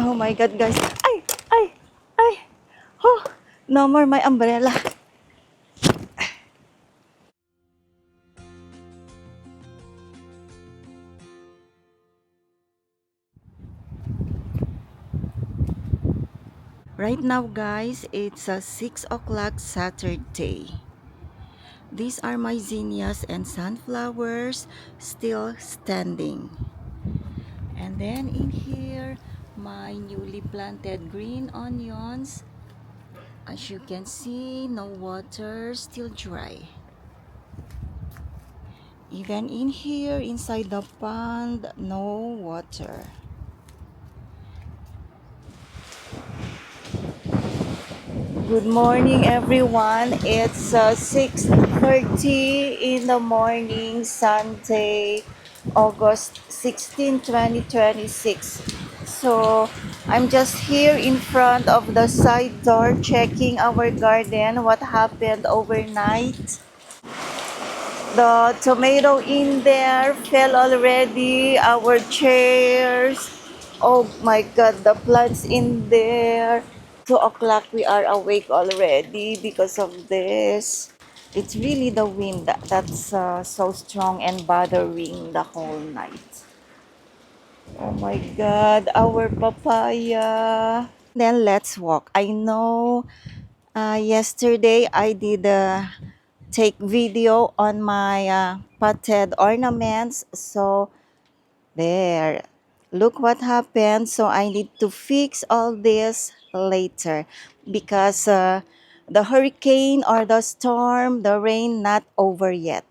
Oh my God, guys. Ay! Ay! Ay! Oh! No more my umbrella. Right now, guys, it's 6 o'clock Saturday. These are my zinnias and sunflowers still standing. And then in here, my newly planted green onions. As you can see, no water, still dry. Even in here, inside the pond, no water. Good morning, everyone. It's 6:30 in the morning, Sunday, August 16, 2026. So, I'm just here in front of the side door checking our garden, what happened overnight. The tomato in there fell already, our chairs. Oh my God, the plants in there. 2 o'clock we are awake already because of this. It's really the wind that's so strong and bothering the whole night. Oh my God, our papaya. Then let's walk. I know yesterday I did take video on my potted ornaments. So there, look what happened. So I need to fix all this later because the hurricane or the storm, the rain not over yet.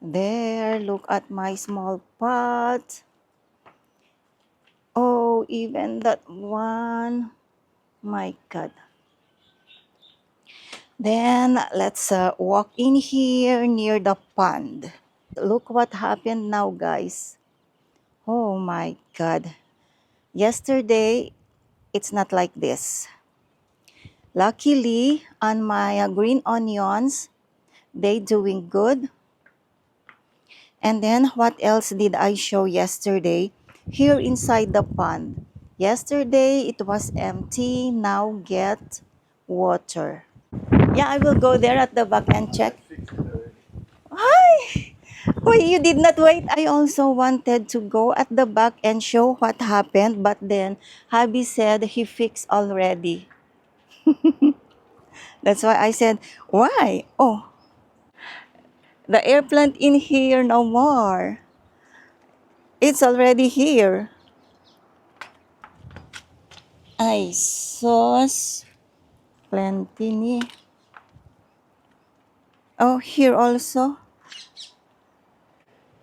There, look at my small pot. Oh, even that one. My God. Then let's walk in here near the pond. Look what happened now, guys. Oh my God. Yesterday, it's not like this. Luckily, on my green onions, they doing good. And then what else did I show yesterday? Here inside the pond. Yesterday, it was empty. Now get water. Yeah, I will go there at the back and check. Hi! Wait, you did not wait. I also wanted to go at the back and show what happened, but then hubby said he fixed already. That's why I said, why? Oh, the air plant in here no more. It's already here. Ay, sauce. Plenty ni. Oh, here also.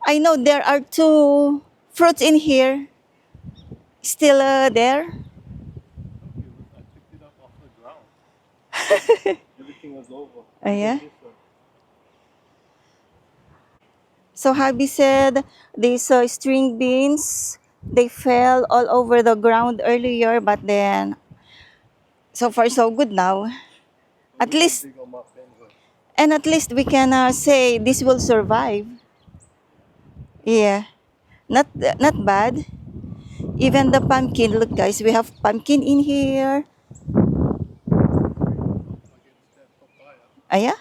I know there are two fruits in here. Still there? I picked it up off the ground. Everything was over. Oh, yeah? So hubby said these string beans, they fell all over the ground earlier, but then so far so good now. At least, Big on my finger. and at least we can say this will survive. Yeah, not bad. Even the pumpkin, look guys, we have pumpkin in here. Against that papaya. Ah, yeah?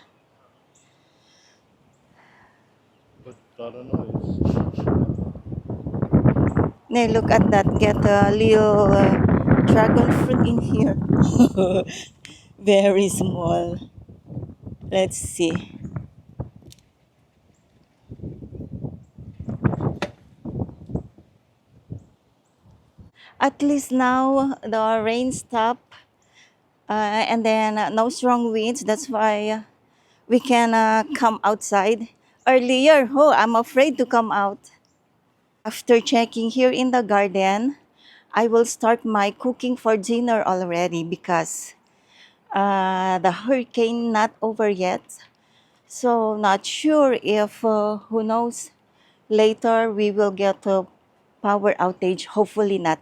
But I don't know. Nay, look at that. Get a little dragon fruit in here. Very small. Let's see. At least now the rain stopped and then no strong winds. That's why we can come outside. Earlier, oh, I'm afraid to come out. After checking here in the garden, I will start my cooking for dinner already because the hurricane not over yet. So not sure if, who knows, later we will get a power outage. Hopefully not.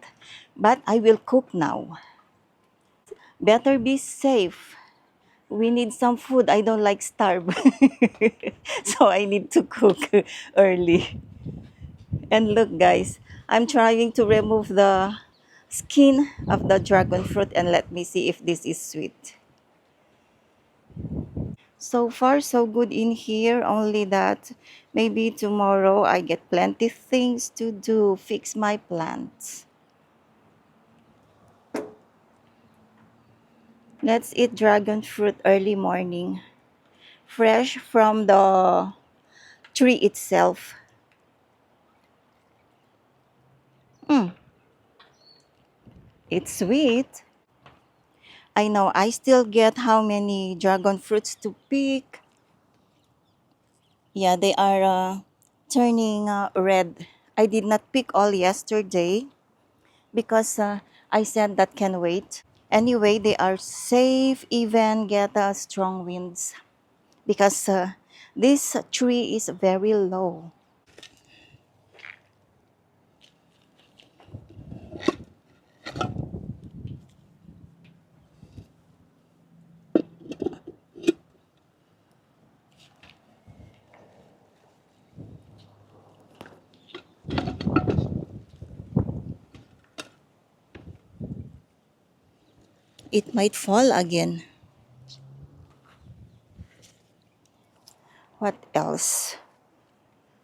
But I will cook now. Better be safe. We need some food. I don't like starve. So I need to cook early. And look guys, I'm trying to remove the skin of the dragon fruit and let me see if this is sweet. So far, so good in here, only that maybe tomorrow I get plenty things to do, fix my plants. Let's eat dragon fruit early morning, fresh from the tree itself. Mm, it's sweet. I know I still get how many dragon fruits to pick. Yeah, they are turning red. I did not pick all yesterday because I said that can wait. Anyway, they are safe, even get strong winds because this tree is very low. It might fall again. What else?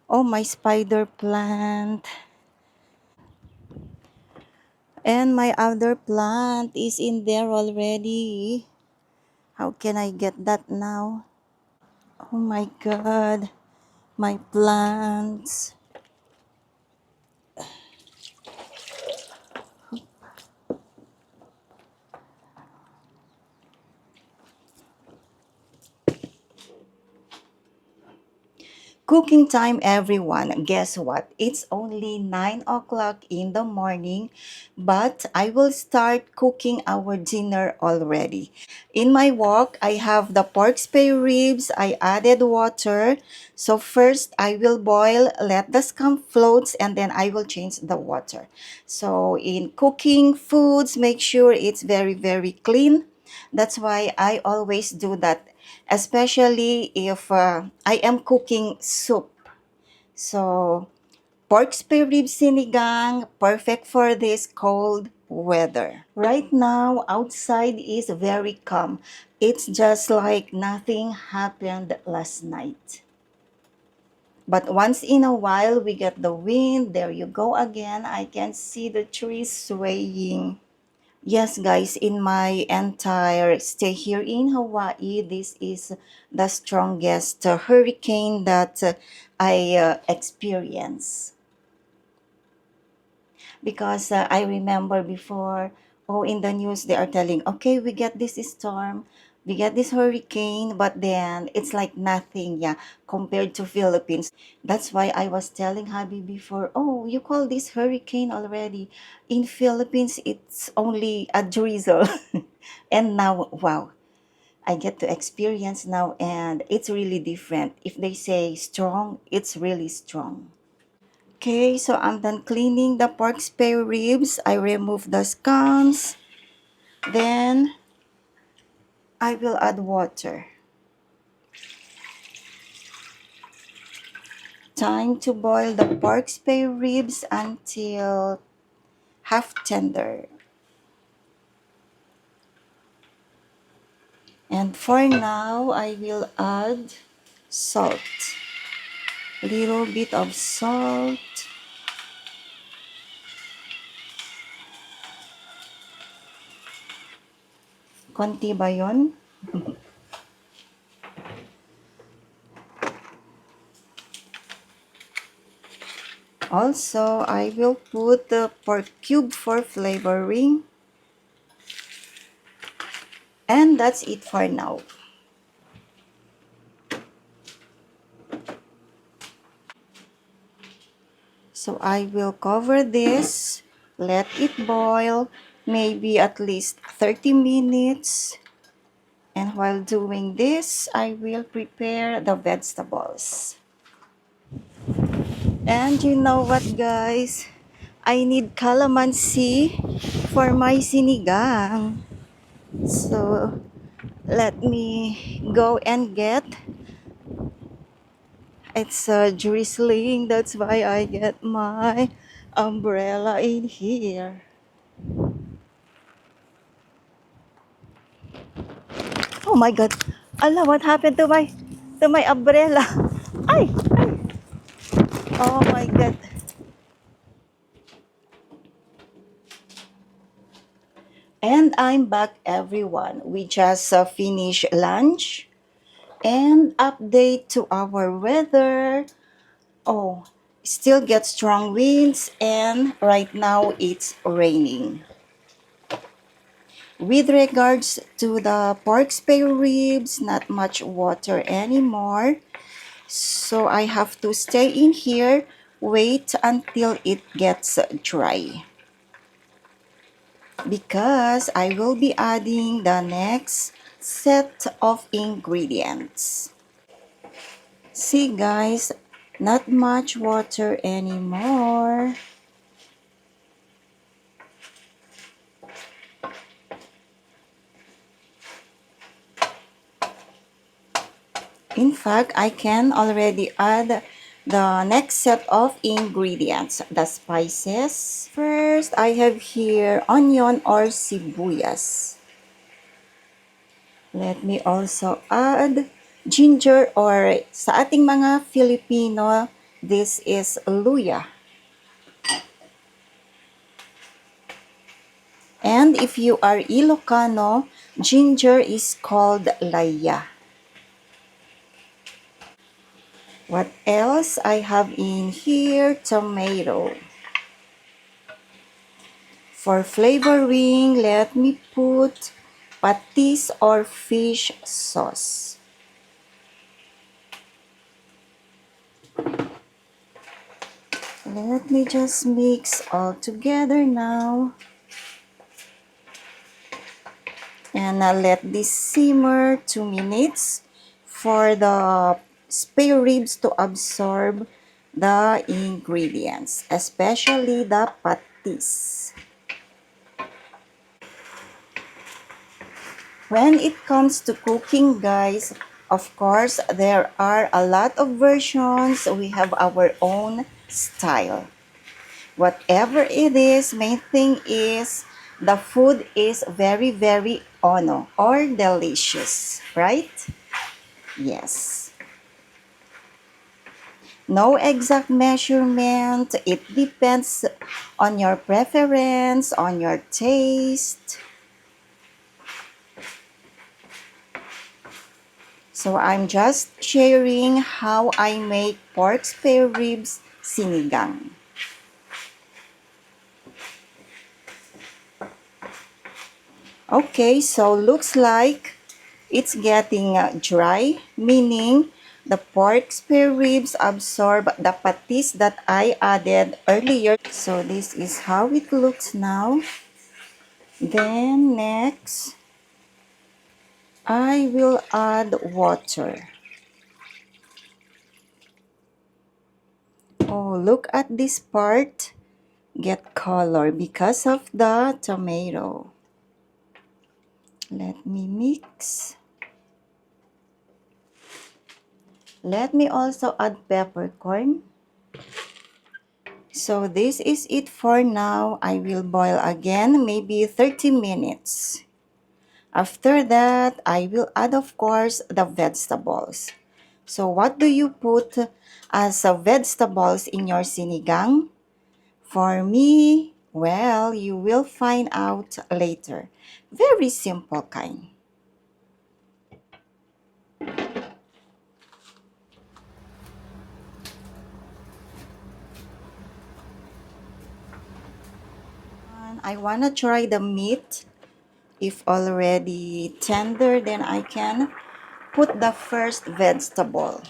Oh, my spider plant. And my other plant is in there already. How can I get that now? Oh my god, my plants. Cooking time, everyone. Guess what? It's only 9 o'clock in the morning, but I will start cooking our dinner already. In my wok, I have the pork spare ribs. I added water. So first, I will boil, let the scum floats, and then I will change the water. So in cooking foods, make sure it's very, very clean. That's why I always do that, especially if I am cooking soup. So, pork spare ribs sinigang, perfect for this cold weather. Right now, outside is very calm. It's just like nothing happened last night. But once in a while, we get the wind. There you go again. I can see the trees swaying. Yes, guys, in my entire stay here in Hawaii, this is the strongest hurricane that I experience. Because I remember before, oh, in the news, they are telling, okay, we get this storm, we get this hurricane, but then it's like nothing, yeah, compared to Philippines. That's why I was telling Habi before, oh, you call this hurricane already. In Philippines, it's only a drizzle. And now, wow, I get to experience now, and it's really different. If they say strong, it's really strong. Okay, so I'm done cleaning the pork spare ribs. I remove the scums. Then I will add water. Time to boil the pork spare ribs until half tender. And for now, I will add salt. Little bit of salt. Konti ba yun? Also, I will put the pork cube for flavoring. And that's it for now. So I will cover this, let it boil, maybe at least 30 minutes. And while doing this, I will prepare the vegetables. And you know what, guys? I need calamansi for my sinigang. So let me go and get It's drizzling. That's why I get my umbrella in here. Oh my God. Allah, what happened to my umbrella? Ay! Oh my God. And I'm back, everyone. We just finished lunch and update to our weather. Oh, still get strong winds and right now it's raining. With regards to the pork spare ribs, not much water anymore. So I have to stay in here, wait until it gets dry. Because I will be adding the next set of ingredients. See guys, not much water anymore. In fact, I can already add the next set of ingredients, the spices. First, I have here onion or sibuyas. Let me also add ginger or sa ating mga Filipino, this is luya. And if you are Ilocano, ginger is called laya. What else I have in here? Tomato. For flavoring, let me put patis or fish sauce. Let me just mix all together now. And let this simmer 2 minutes for the spare ribs to absorb the ingredients, especially the patis. When it comes to cooking, guys, of course, there are a lot of versions. We have our own style. Whatever it is, main thing is the food is very, very or delicious, right? Yes. No exact measurement. It depends on your preference, on your taste. So I'm just sharing how I make pork spare ribs sinigang. Okay, so looks like it's getting dry, meaning the pork spare ribs absorb the patis that I added earlier. So this is how it looks now. Then next, I will add water. Oh, look at this part. Get color because of the tomato. Let me mix. Let me also add peppercorn. So this is it for now. I will boil again, maybe 30 minutes. After that, I will add, of course, the vegetables. So what do you put as vegetables in your sinigang? For me, well, you will find out later. Very simple kind. And I want to try the meat. If already tender, then I can put the first vegetable.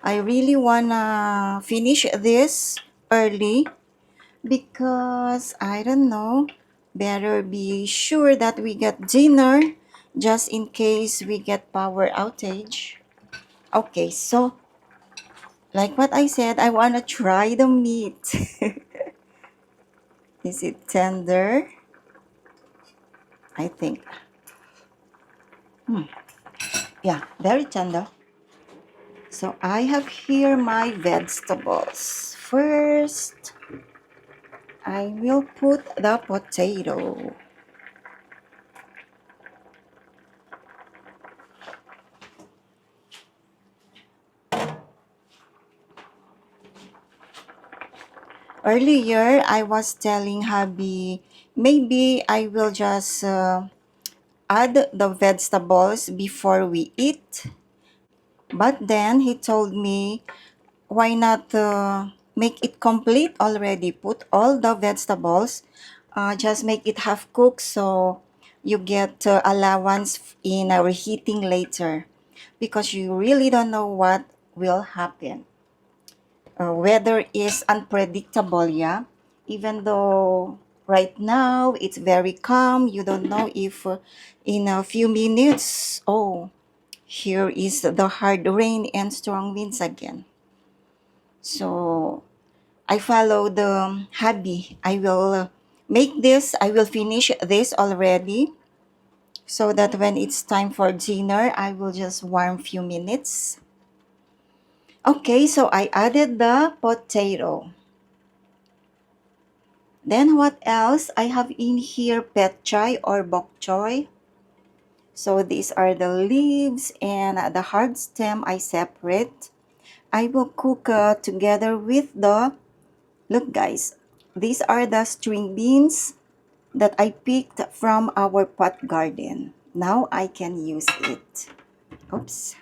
I really wanna finish this early because I don't know, better be sure that we get dinner just in case we get power outage. Okay, so like what I said, I wanna try the meat. Is it tender? I think. Yeah, very tender. So I have here my vegetables. First, I will put the potato. Earlier, I was telling hubby, maybe I will just add the vegetables before we eat. But then he told me, why not make it complete already? Put all the vegetables, just make it half cooked so you get allowance in reheating later because you really don't know what will happen. Weather is unpredictable, yeah. Even though right now it's very calm, you don't know if in a few minutes, oh, here is the hard rain and strong winds again. So I follow the hobby. I will make this, I will finish this already so that when it's time for dinner, I will just warm few minutes. Okay, so I added the potato. Then what else? I have in here pet chai or bok choy. So these are the leaves and the hard stem I separate. I will cook together with the, look guys, these are the string beans that I picked from our pot garden. Now I can use it. Oops.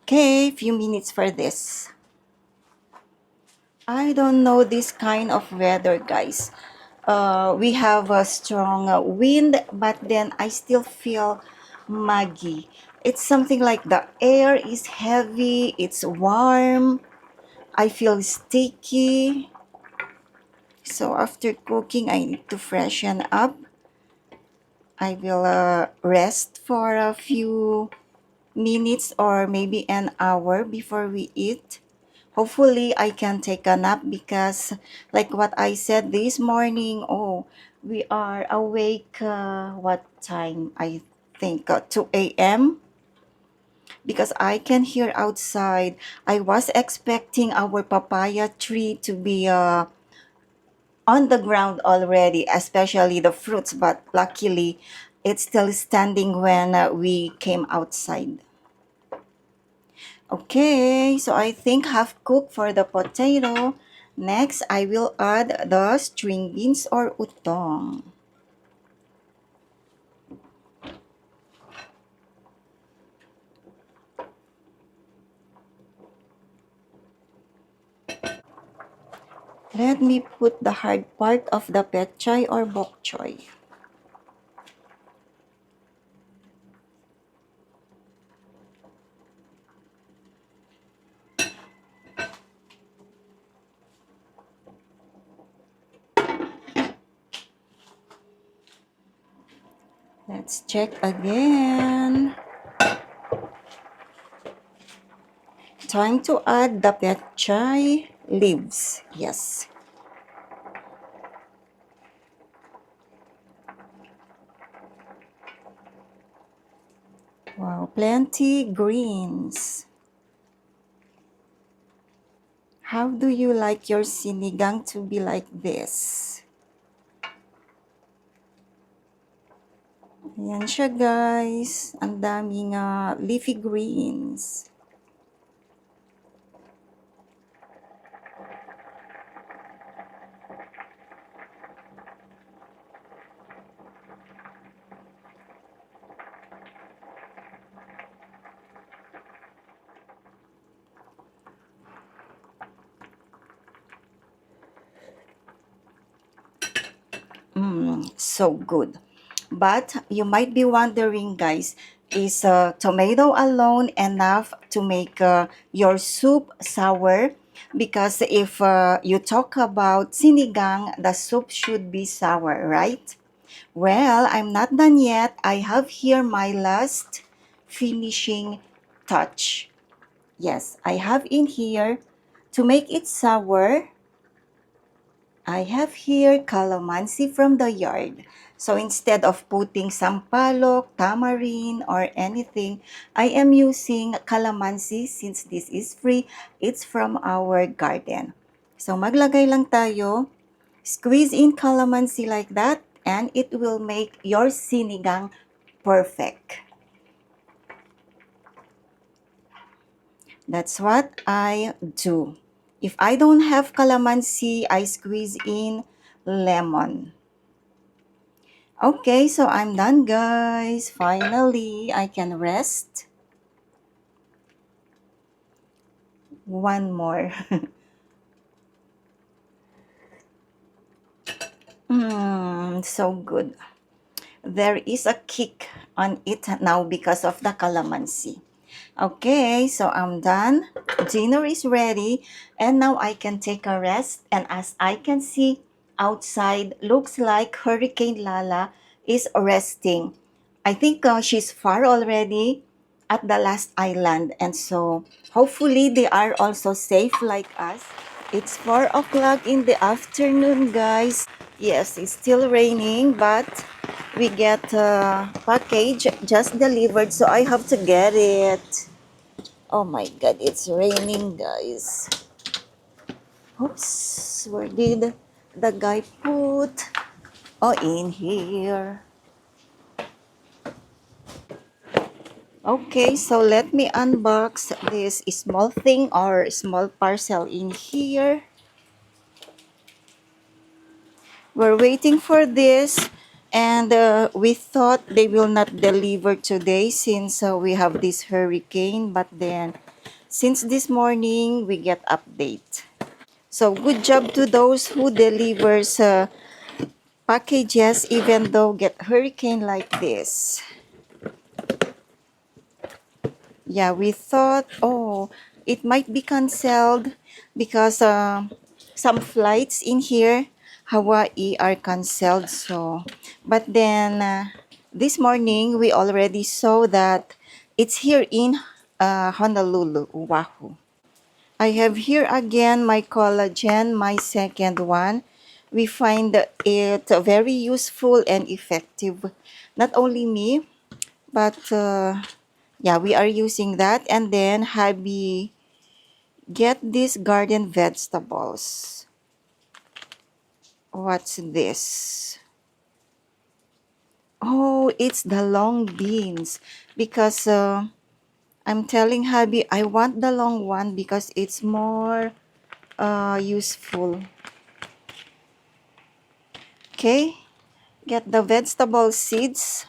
Okay, few minutes for this. I don't know this kind of weather, guys. We have a strong wind, but then I still feel muggy. It's something like the air is heavy, it's warm, I feel sticky. So after cooking, I need to freshen up. I will rest for a few minutes or maybe an hour before we eat. Hopefully, I can take a nap because, like what I said this morning, oh, we are awake. What time? I think 2 a.m. because I can hear outside. I was expecting our papaya tree to be on the ground already, especially the fruits, but luckily, it's still standing when we came outside. Okay, so I think half cooked for the potato. Next, I will add the string beans or utong. Let me put the hard part of the pechay or bok choy. Let's check again. Time to add the pechay leaves. Yes. Wow, plenty greens. How do you like your sinigang to be like this? Ayan siya guys. Ang daming leafy greens. So good. But you might be wondering, guys, is tomato alone enough to make your soup sour? Because if you talk about sinigang, the soup should be sour, right? Well, I'm not done yet. I have here my last finishing touch. Yes, I have in here to make it sour. I have here calamansi from the yard. So instead of putting sampalok, tamarind, or anything, I am using calamansi since this is free. It's from our garden. So maglagay lang tayo. Squeeze in calamansi like that and it will make your sinigang perfect. That's what I do. If I don't have calamansi, I squeeze in lemon. Okay, so I'm done, guys. Finally, I can rest. One more. So good. There is a kick on it now because of the calamansi. Okay, so I'm done. Dinner is ready and now I can take a rest, and as I can see outside looks like Hurricane Lala is resting. I think she's far already at the last island, and so hopefully they are also safe like us. It's 4 o'clock in the afternoon, guys. Yes, it's still raining, but we get a package just delivered, so I have to get it. Oh my god, it's raining, guys. Oops, where did the guy put? Oh, in here. Okay, so let me unbox this small thing or small parcel in here. We're waiting for this, and we thought they will not deliver today since we have this hurricane, but then since this morning we get update. So good job to those who delivers packages even though get hurricane like this. Yeah, we thought, oh, it might be canceled because some flights in here, Hawaii, are canceled. So, but then this morning we already saw that it's here in Honolulu, Oahu. I have here again my collagen, my second one. We find it very useful and effective. Not only me, but yeah, we are using that. And then hubby get these garden vegetables. What's this? Oh, it's the long beans because I'm telling hubby I want the long one because it's more useful. Okay, get the vegetable seeds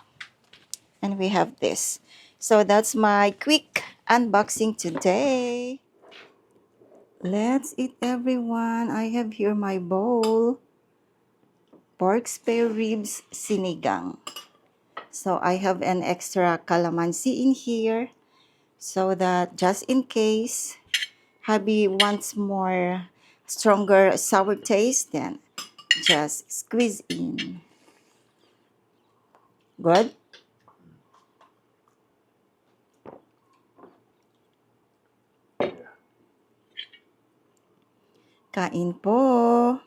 and we have this. So that's my quick unboxing today. Let's eat, everyone. I have here my bowl. Pork Spareribs Sinigang. So I have an extra calamansi in here so that just in case hubby wants more stronger sour taste, then just squeeze in. Good? Kain po.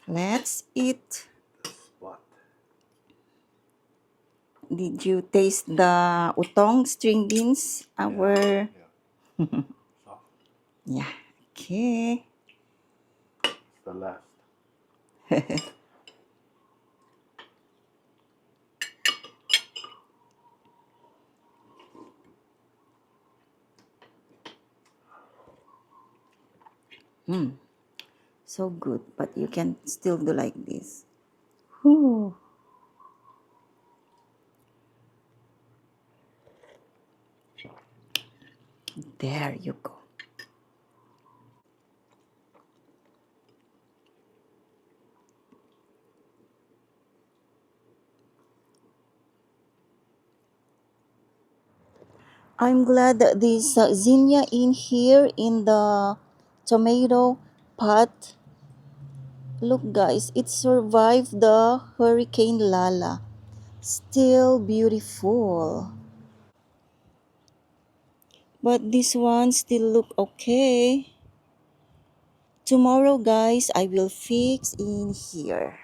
Let's eat. What? Did you taste the utong string beans? Our Yeah. Soft. yeah. Okay. It's the last. So good, but you can still do like this. Whew. There you go. I'm glad that this zinnia in here in the tomato pot. Look, guys, it survived the Hurricane Lala. Still beautiful. But this one still look okay. Tomorrow, guys, I will fix in here.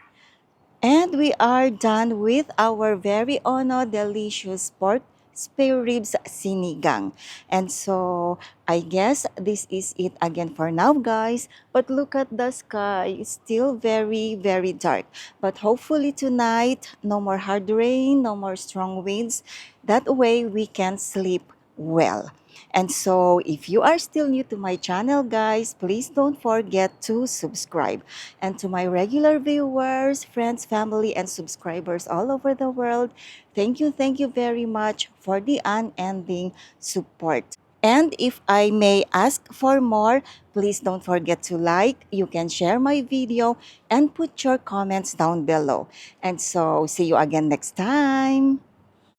And we are done with our very delicious pork spare ribs sinigang. And so I guess this is it again for now, guys. But look at the sky. It's still very, very dark. But hopefully tonight, no more hard rain, no more strong winds. That way we can sleep well. And so, if you are still new to my channel, guys, please don't forget to subscribe. And to my regular viewers, friends, family, and subscribers all over the world, thank you very much for the unending support. And if I may ask for more, please don't forget to like, you can share my video, and put your comments down below. And so, see you again next time.